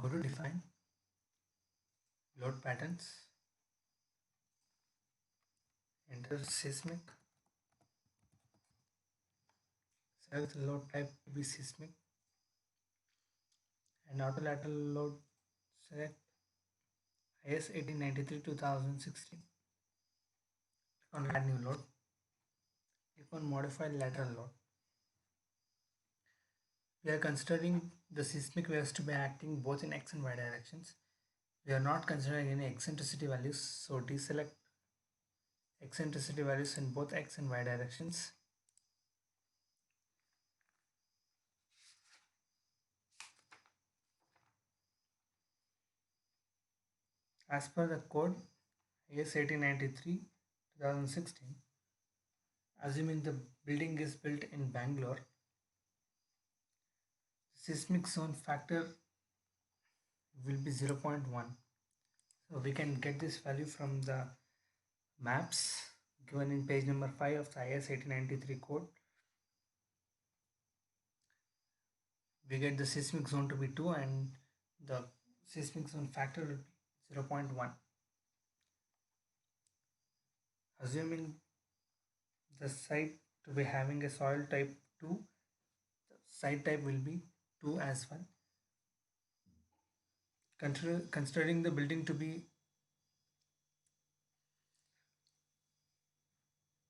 Go to define, load patterns, enter seismic, select the load type to be seismic, and auto lateral load select IS 1893 2016. Click on add new load, click on modify lateral load. We are considering the seismic waves to be acting both in x and y directions. We are not considering any eccentricity values, so deselect eccentricity values in both x and y directions. As per the code IS 1893 2016, assuming the building is built in Bangalore, seismic zone factor will be 0.1. So we can get this value from the maps given in page number 5 of the IS 1893 code. We get the seismic zone to be 2 and the seismic zone factor will be 0.1. Assuming the site to be having a soil type 2, the site type will be 2 as well. Considering the building to be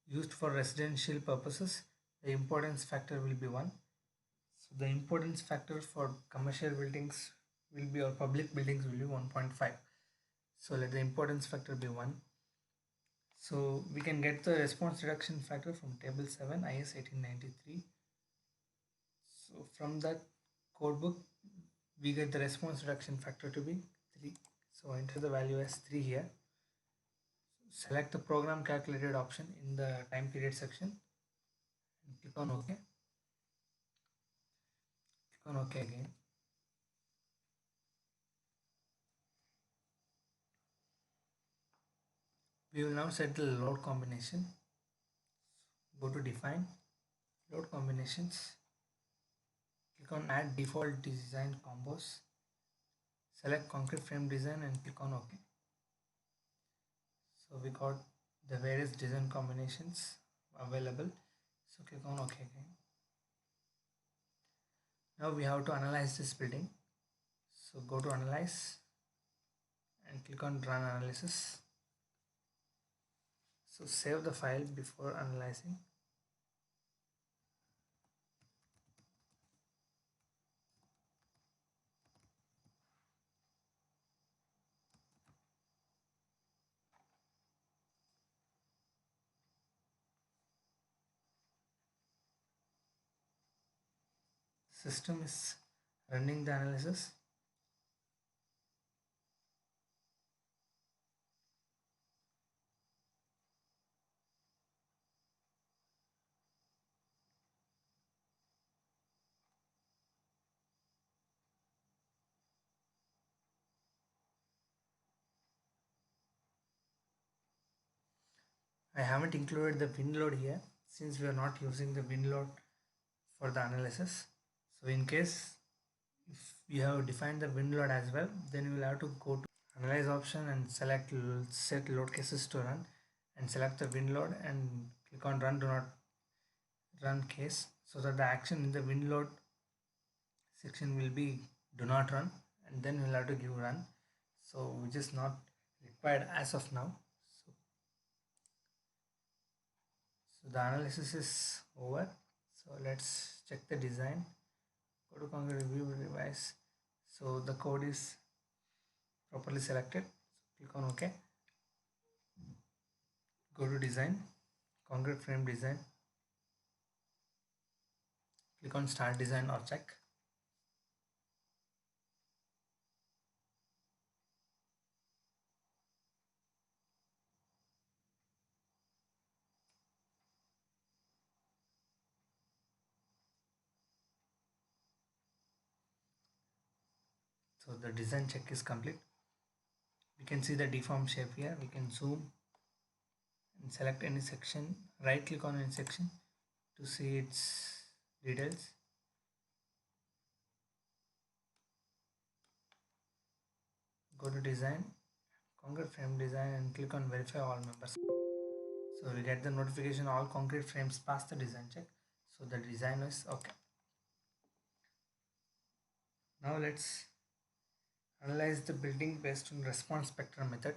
used for residential purposes, the importance factor will be 1. So the importance factor for commercial buildings will be, or public buildings will be 1.5. So let the importance factor be 1. So we can get the response reduction factor from table 7 IS 1893. So from that code book we get the response reduction factor to be 3. So enter the value as 3 here. Select the program calculated option in the time period section and click on OK. Click on OK again. We will now set the load combination. Go to define, load combinations, click on add default design combos, select concrete frame design and click on OK. So we got the various design combinations available. So click on OK again. Now we have to analyze this building. So go to analyze and click on run analysis. So save the file before analyzing. System is running the analysis. I haven't included the wind load here since we are not using the wind load for the analysis. So in case if you have defined the wind load as well, then you will have to go to analyze option and select set load cases to run and select the wind load and click on run do not run case, so that the action in the wind load section will be do not run, and then we'll have to give run, so which is not required as of now. So the analysis is over. So let's check the design. Go to concrete review revise. So the code is properly selected. So click on OK. Go to design, concrete frame design. Click on start design or check. So the design check is complete. We can see the deformed shape here. We can zoom and select any section, right click on any section to see its details. Go to design, concrete frame design, and click on verify all members. So we get the notification all concrete frames pass the design check. So the design is okay. Now let's analyze the building based on response spectrum method.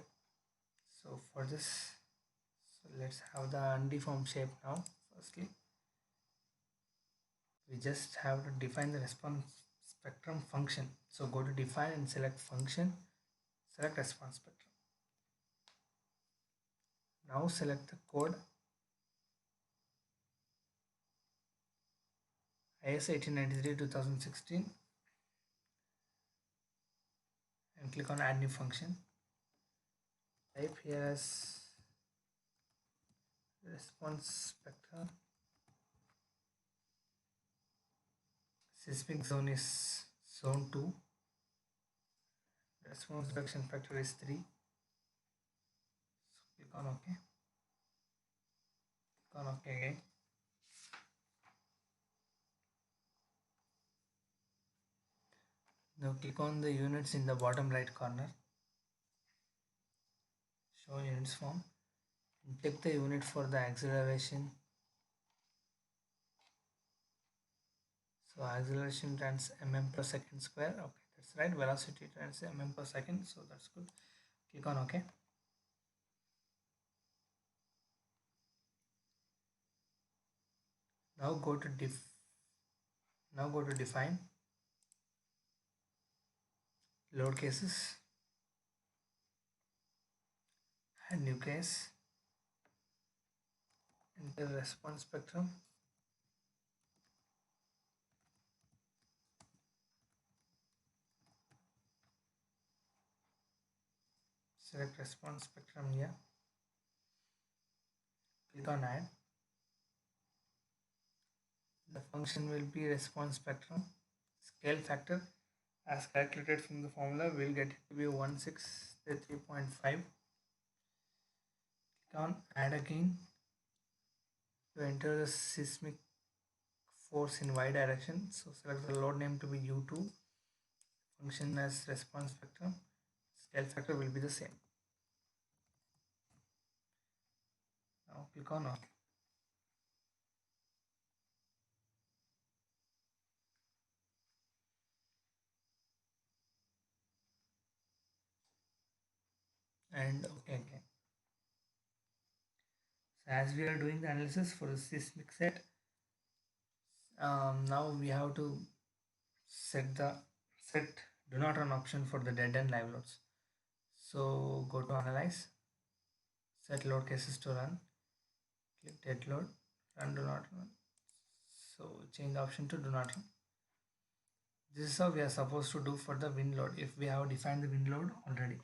So for this, so let's have the undeformed shape now. Firstly, we just have to define the response spectrum function. So go to define and select function, select response spectrum. Now select the code IS 1893-2016 and click on add new function. Type here as response spectrum. Seismic zone is zone 2. Response reduction factor is 3. So click on OK. Click on OK again. Now click on the units in the bottom right corner. Show units form. And click the unit for the acceleration. So acceleration times mm per second square. Okay, that's right. Velocity times mm per second. So that's good. Click on OK. Now go to define load cases, add new case, enter response spectrum, select response spectrum here, click on add. The function will be response spectrum. Scale factor as calculated from the formula will get it to be 1633.5. Click on add again to enter the seismic force in y direction. So select the load name to be U2. Function as response spectrum. Scale factor will be the same. Now click on OK. And OK again. So as we are doing the analysis for the seismic set, now we have to set do not run option for the dead end live loads. So go to analyze, set load cases to run, click dead load, run do not run. So change the option to do not run. This is how we are supposed to do for the wind load if we have defined the wind load already.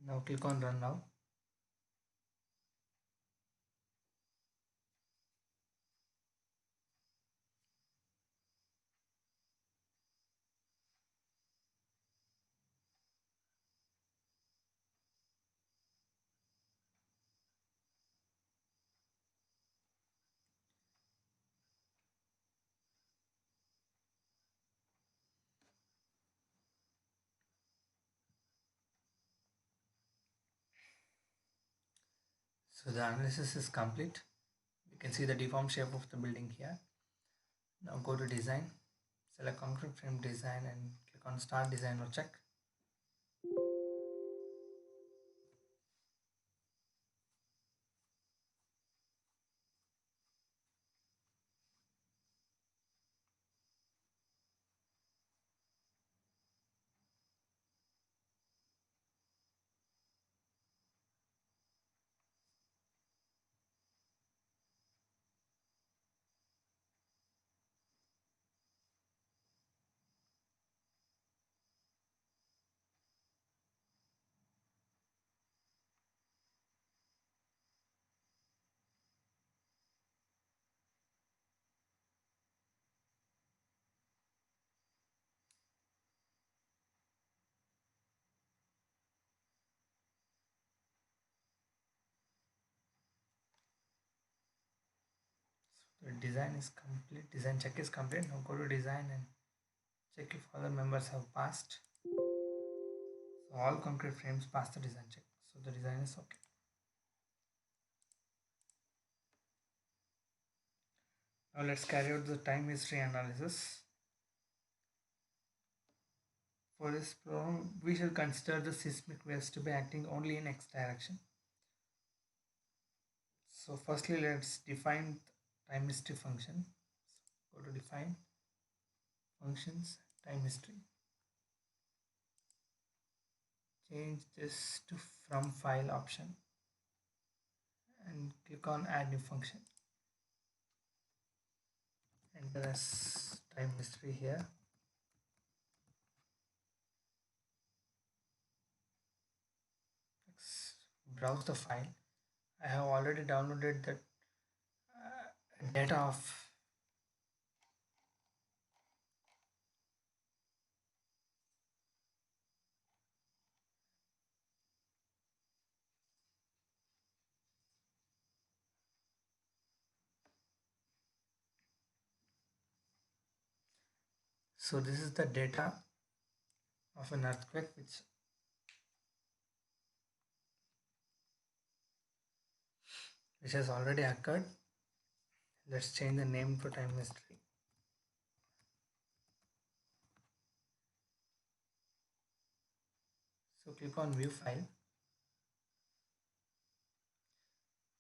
Now click on run now. So the analysis is complete. You can see the deformed shape of the building here. Now go to design, select concrete frame design and click on start design or check. The design is complete, design check is complete. Now go to design and check if other members have passed. So all concrete frames pass the design check. So the design is okay. Now let's carry out the time history analysis. For this problem, we shall consider the seismic waves to be acting only in x direction. So firstly, let's define time history function. So go to define functions, time history. Change this to from file option and click on add new function. Enter as time history here. Let's browse the file. I have already downloaded the data of. So this is the data of an earthquake which has already occurred. Let's change the name to time history. So click on view file.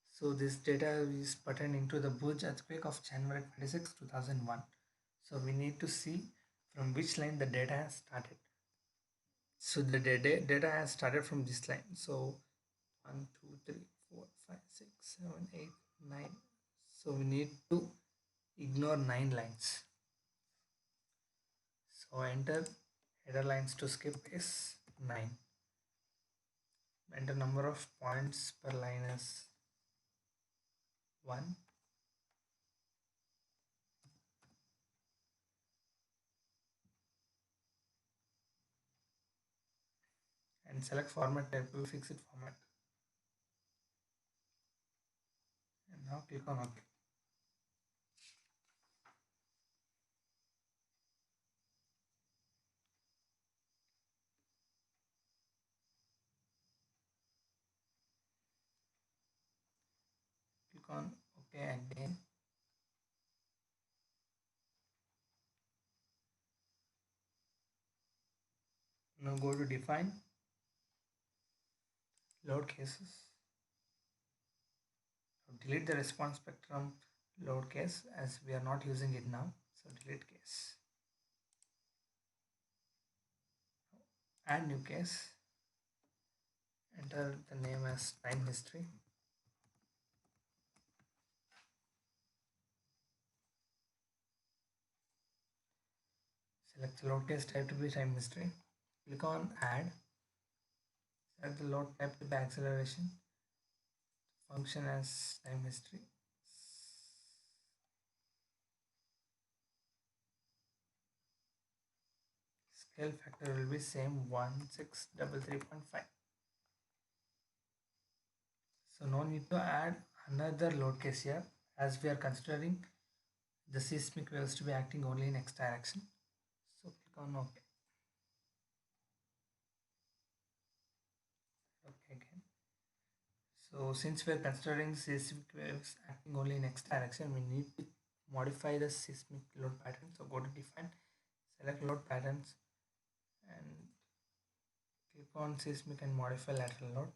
So this data is pertaining to the Burj earthquake of January 26, 2001. So we need to see from which line the data has started. So the data has started from this line. So 1, 2, 3, 4, 5, 6, 7, 8, 9. So we need to ignore 9 lines. So enter header lines to skip is 9. Enter number of points per line is 1. And select format type to fix it format. And now click on OK. Click on OK again. Now go to define load cases. Delete the response spectrum load case as we are not using it now. So delete case. Add new case. Enter the name as time history. Select the load case type to be time history. Click on add. Select the load type to be acceleration. Function as time history. Scale factor will be same 1633.5. So no need to add another load case here as we are considering the seismic waves to be acting only in x direction. So click on OK. OK again. So since we are considering seismic waves acting only in x direction, we need to modify the seismic load pattern. So go to define, select load patterns and click on seismic and modify lateral load.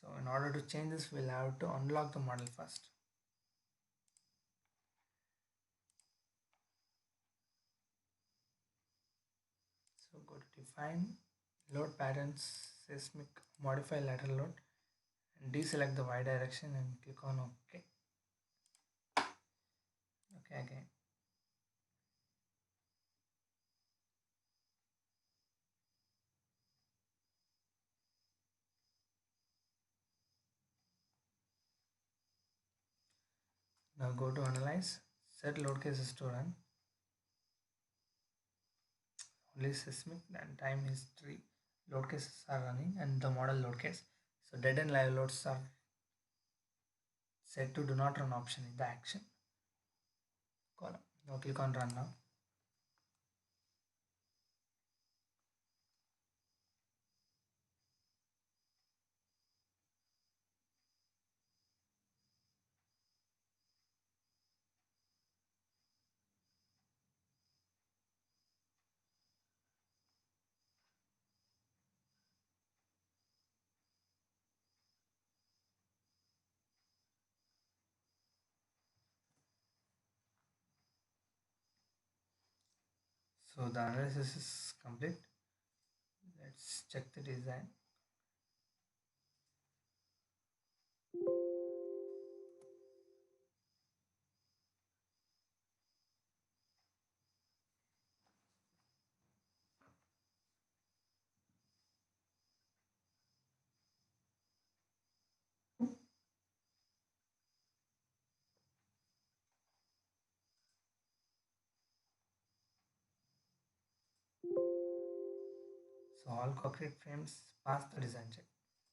So in order to change this, we'll have to unlock the model first. So go to define load patterns, seismic, modify lateral load and deselect the y direction and click on OK. OK again. Now go to analyze, set load cases to run. Only seismic and time history load cases are running and the model load case. So dead and live loads are set to do not run option in the action column. Now click on run now. So the analysis is complete. Let's check the design. So all concrete frames pass the design check.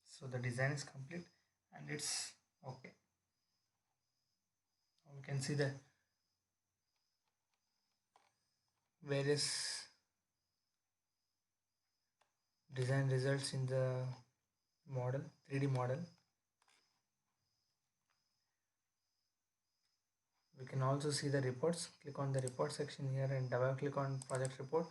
So the design is complete and it's okay. Now we can see the various design results in the model, 3D model. We can also see the reports. Click on the report section here and double click on project report.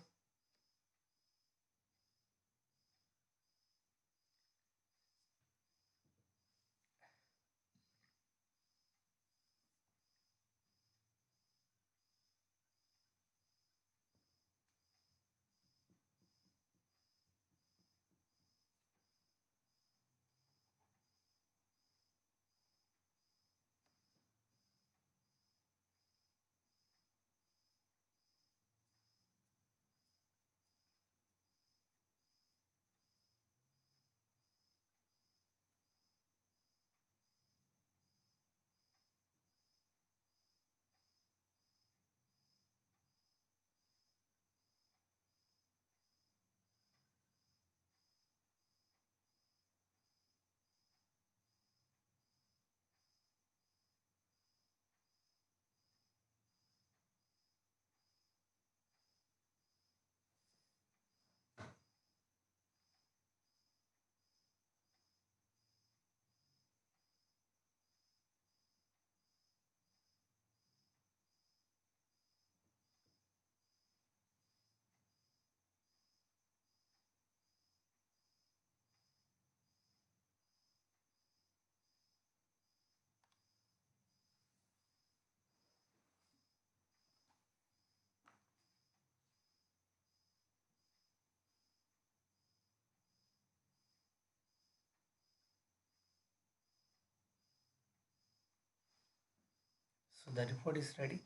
So the report is ready.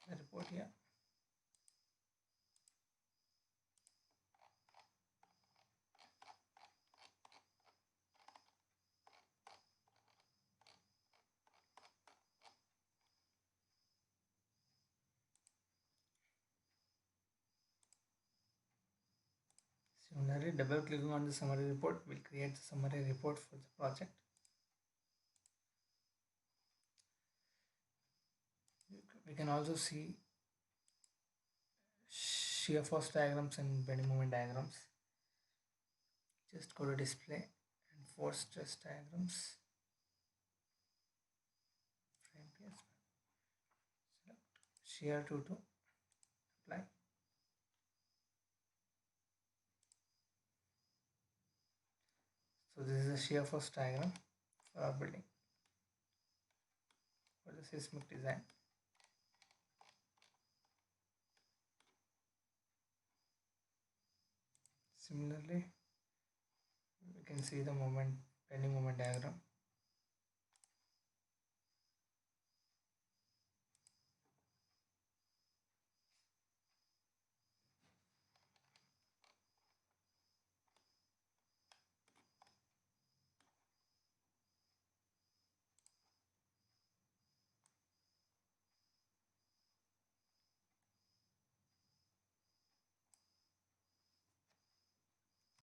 The report here. Similarly, double clicking on the summary report will create the summary report for the project. We can also see shear force diagrams and bending moment diagrams. Just go to display and force stress diagrams. Frame PS. Select shear to apply. So this is a shear force diagram for our building for the seismic design. Similarly, we can see the moment bending moment diagram.